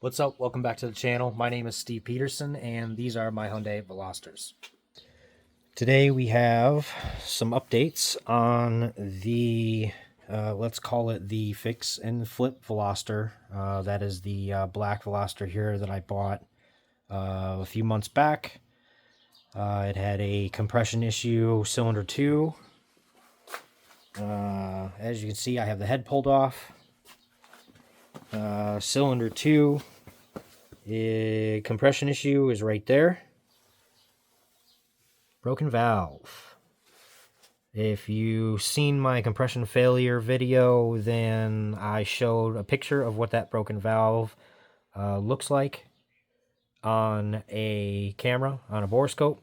What's up? Welcome back to the channel. My name is Steve Peterson, and these are my Hyundai Velosters. Today we have some updates on the, let's call it the fix and flip Veloster. That is the black Veloster here that I bought a few months back. It had a compression issue, cylinder 2. As you can see, I have the head pulled off. Cylinder 2 compression issue is right there. Broken valve. If you've seen my compression failure video, then I showed a picture of what that broken valve looks like on a camera, on a borescope.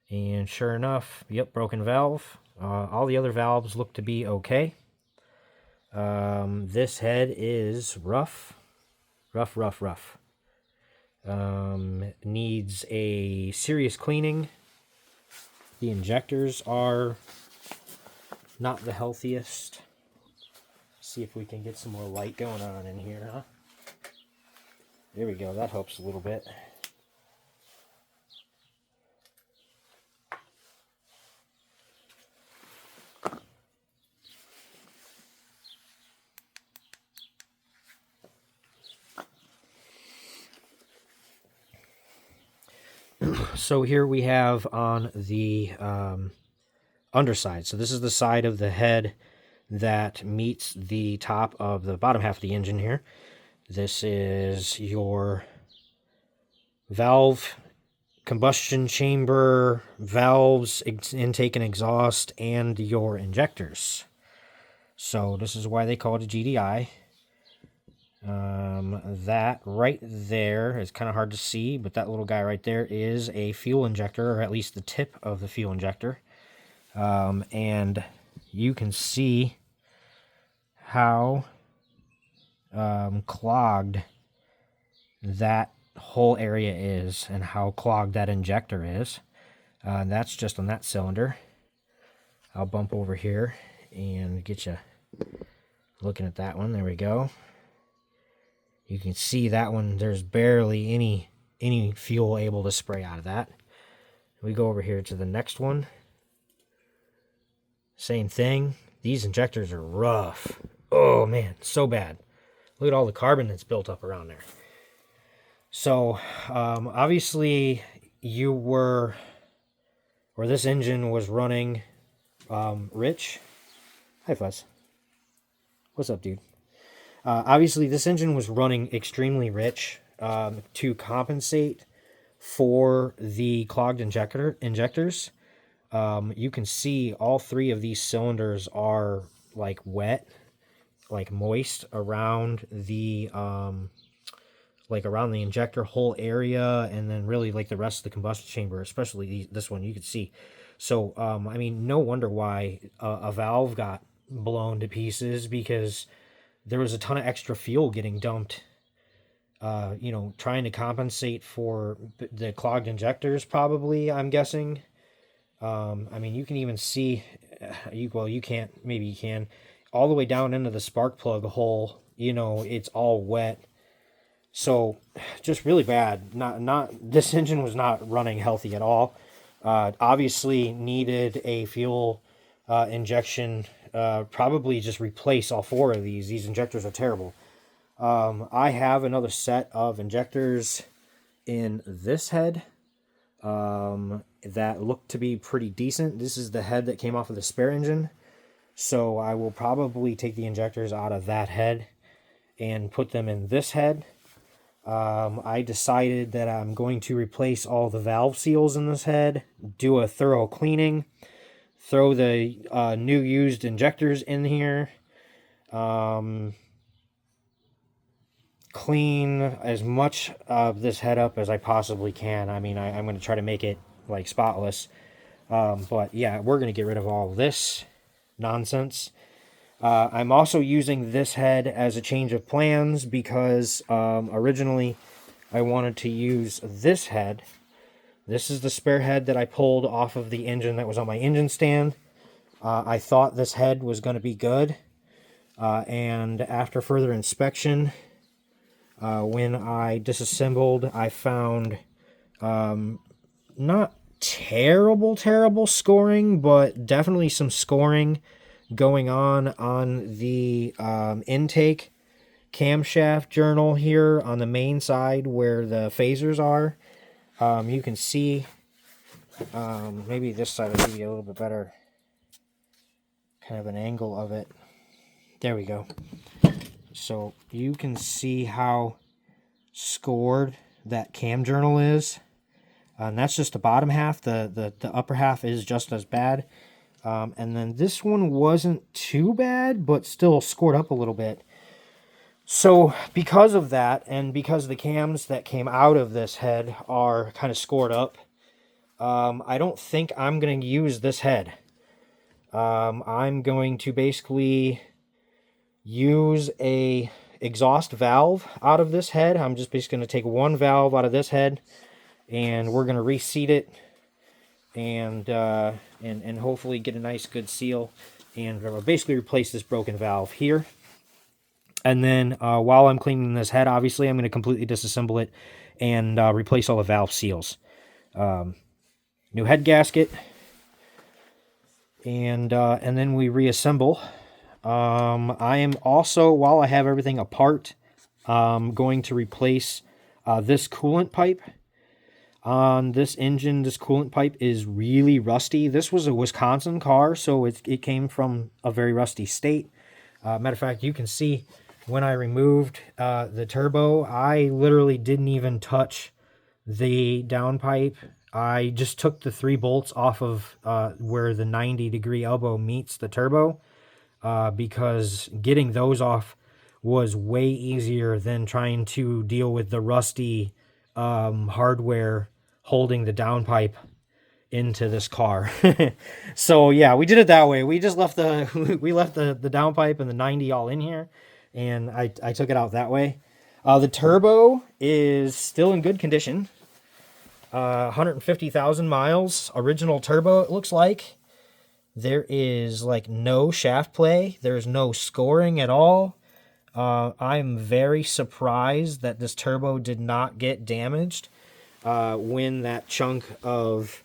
And sure enough, yep, broken valve. All the other valves look to be okay. This head is rough. Needs a serious cleaning. The injectors are not the healthiest. See if we can get some more light going on in here, huh? There we go, that helps a little bit. So here we have on the underside. So this is the side of the head that meets the top of the bottom half of the engine here. This is your valve, combustion chamber, valves, intake and exhaust, and your injectors. So this is why they call it a GDI. That right there is kind of hard to see, but that little guy right there is a fuel injector, or at least the tip of the fuel injector. And you can see how clogged that whole area is and how clogged that injector is. That's just on that cylinder. I'll bump over here and get you looking at that one. There we go. You can see that one, there's barely any fuel able to spray out of that. We go over here to the next one. Same thing. These injectors are rough. Oh man, so bad. Look at all the carbon that's built up around there. So, obviously this engine was running rich. Hi, Fuzz. What's up, dude? Obviously, this engine was running extremely rich to compensate for the clogged injectors. You can see all three of these cylinders are like wet, like moist around the around the injector hole area, and then really like the rest of the combustion chamber, especially this one you can see. So I mean, no wonder why a valve got blown to pieces, because there was a ton of extra fuel getting dumped, trying to compensate for the clogged injectors, probably, I'm guessing. I mean, you can even see, you can't, maybe you can, all the way down into the spark plug hole, it's all wet. So, just really bad. This engine was not running healthy at all. Obviously needed a fuel injection. Probably just replace all four of these. These injectors are terrible. I have another set of injectors in this head that look to be pretty decent. This is the head that came off of the spare engine. So I will probably take the injectors out of that head and put them in this head. I decided that I'm going to replace all the valve seals in this head, do a thorough cleaning, throw the new used injectors in here, clean as much of this head up as I possibly can. I mean, I'm going to try to make it like spotless. But yeah, we're going to get rid of all this nonsense. I'm also using this head as a change of plans because originally I wanted to use this head. This is the spare head that I pulled off of the engine that was on my engine stand. I thought this head was going to be good. And after further inspection, When I disassembled, I found not terrible scoring, but definitely some scoring going on the intake camshaft journal here on the main side where the phasers are. You can see, maybe this side will give you a little bit better kind of an angle of it. There we go. So you can see how scored that cam journal is. And that's just the bottom half. The upper half is just as bad. And then this one wasn't too bad, but still scored up a little bit. So because of that, and because the cams that came out of this head are kind of scored up, I don't think I'm going to use this head. I'm going to basically use a exhaust valve out of this head. I'm just basically going to take one valve out of this head, and we're going to reseat it and hopefully get a nice good seal and basically replace this broken valve here. And then while I'm cleaning this head, obviously I'm going to completely disassemble it and replace all the valve seals. New head gasket, and then we reassemble. I am also, while I have everything apart, going to replace this coolant pipe. On this engine, this coolant pipe is really rusty. This was a Wisconsin car, so it came from a very rusty state. Matter of fact, you can see when I removed the turbo, I literally didn't even touch the downpipe. I just took the 3 bolts off of where the 90-degree elbow meets the turbo, because getting those off was way easier than trying to deal with the rusty hardware holding the downpipe into this car. So yeah, we did it that way. We just left the the downpipe and the 90 all in here, and I took it out that way. The turbo is still in good condition. 150,000 miles, original turbo, it looks like. There is like no shaft play. There's no scoring at all. I'm very surprised that this turbo did not get damaged when that chunk of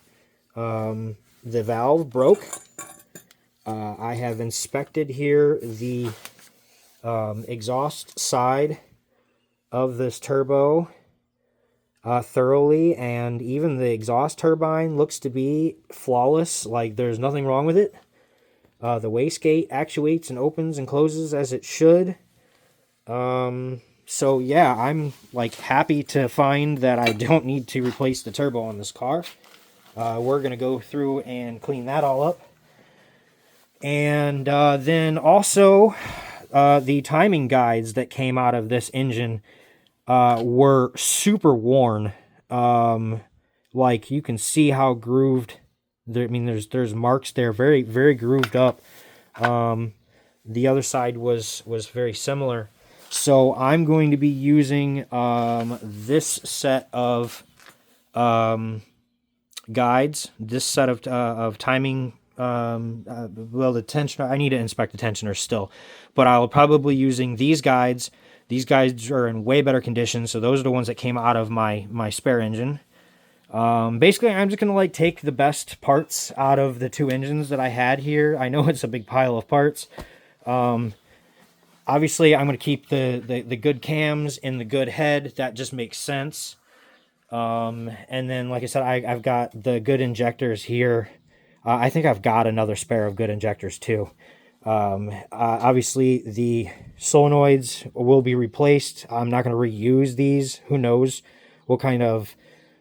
the valve broke. I have inspected here the exhaust side of this turbo thoroughly, and even the exhaust turbine looks to be flawless. Like, there's nothing wrong with it. The wastegate actuates and opens and closes as it should. So yeah, I'm like happy to find that I don't need to replace the turbo on this car. We're gonna go through and clean that all up, and then also the timing guides that came out of this engine were super worn. Like, you can see how grooved. I mean, there's marks there, very grooved up. The other side was very similar. So I'm going to be using this set of guides, this set of timing. Well, the tensioner, I need to inspect the tensioner still, but I'll probably be using these guides. These guides are in way better condition, so those are the ones that came out of my spare engine. Basically, I'm just going to like take the best parts out of the 2 engines that I had here. I know it's a big pile of parts. Obviously, I'm going to keep the good cams in the good head. That just makes sense. And then, like I said, I've got the good injectors here. I think I've got another spare of good injectors too. Obviously, the solenoids will be replaced. I'm not going to reuse these. Who knows what kind of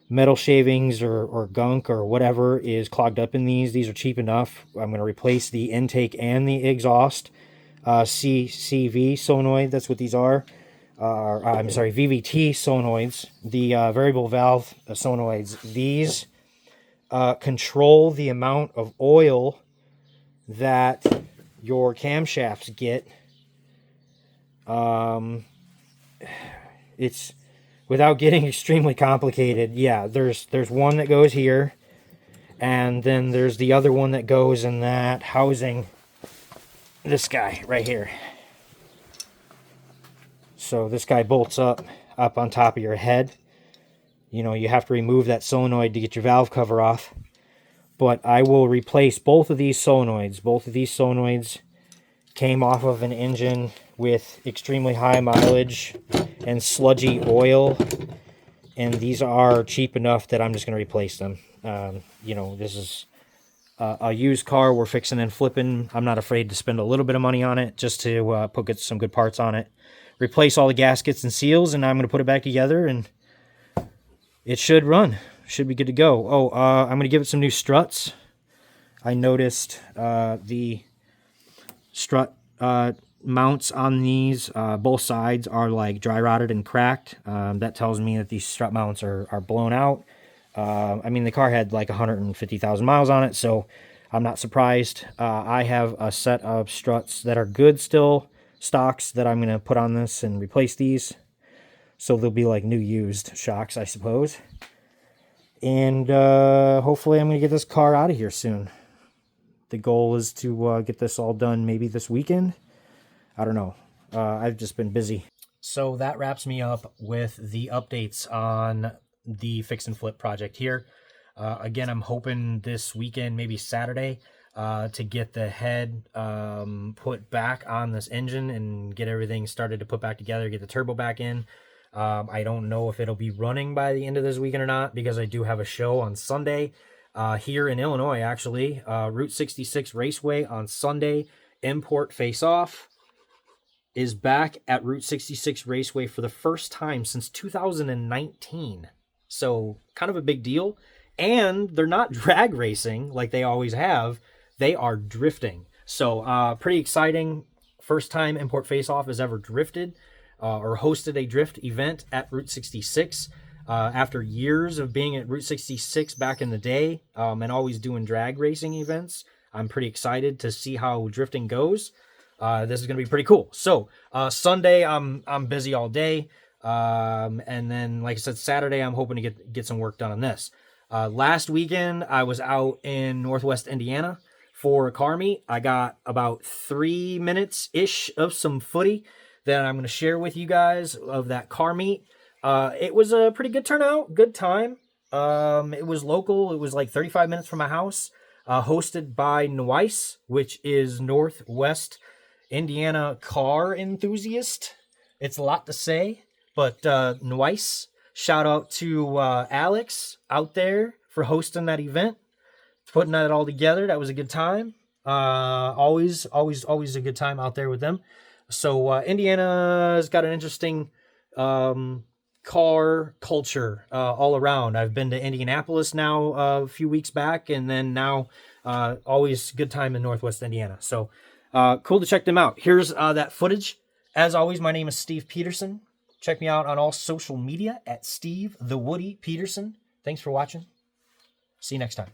metal shavings or gunk or whatever is clogged up in these. These are cheap enough. I'm going to replace the intake and the exhaust. CV solenoid, that's what these are. I'm sorry, VVT solenoids, the variable valve solenoids. These control the amount of oil that your camshafts get. It's, without getting extremely complicated, yeah, there's one that goes here, and then there's the other one that goes in that housing, this guy right here. So this guy bolts up. up on top of your head. You know, you have to remove that solenoid to get your valve cover off. But I will replace both of these solenoids. Both of these solenoids came off of an engine with extremely high mileage and sludgy oil. And these are cheap enough that I'm just going to replace them. You know, this is a used car we're fixing and flipping. I'm not afraid to spend a little bit of money on it just to put some good parts on it. Replace all the gaskets and seals, and I'm going to put it back together, and it should run. Should be good to go. Oh, I'm going to give it some new struts. I noticed the strut mounts on these, both sides are like dry rotted and cracked. That tells me that these strut mounts are blown out. I mean, the car had like 150,000 miles on it, so I'm not surprised. I have a set of struts that are good still, stocks, that I'm going to put on this and replace these. So they'll be like new used shocks, I suppose. And hopefully I'm going to get this car out of here soon. The goal is to get this all done maybe this weekend. I don't know. I've just been busy. So that wraps me up with the updates on the fix and flip project here. Again, I'm hoping this weekend, maybe Saturday, to get the head put back on this engine and get everything started to put back together, get the turbo back in. I don't know if it'll be running by the end of this weekend or not, because I do have a show on Sunday here in Illinois, actually. Route 66 Raceway on Sunday. Import Face Off is back at Route 66 Raceway for the first time since 2019. So kind of a big deal. And they're not drag racing like they always have. They are drifting. So pretty exciting. First time Import Face Off has ever drifted or hosted a drift event at Route 66. After years of being at Route 66 back in the day and always doing drag racing events, I'm pretty excited to see how drifting goes. This is going to be pretty cool. So Sunday, I'm busy all day. And then, like I said, Saturday, I'm hoping to get some work done on this. Last weekend, I was out in Northwest Indiana for a car meet. I got about 3 minutes-ish of some footy that I'm going to share with you guys of that car meet. It was a pretty good turnout, good time. It was local. It was like 35 minutes from my house. Hosted by NWICE, which is Northwest Indiana Car Enthusiast. It's a lot to say, but NWICE. Shout out to Alex out there for hosting that event, putting that all together. That was a good time. Always a good time out there with them. So Indiana's got an interesting car culture all around. I've been to Indianapolis now a few weeks back, and then now always good time in Northwest Indiana. So cool to check them out. Here's that footage. As always, my name is Steve Peterson. Check me out on all social media at Steve the Woody Peterson. Thanks for watching. See you next time.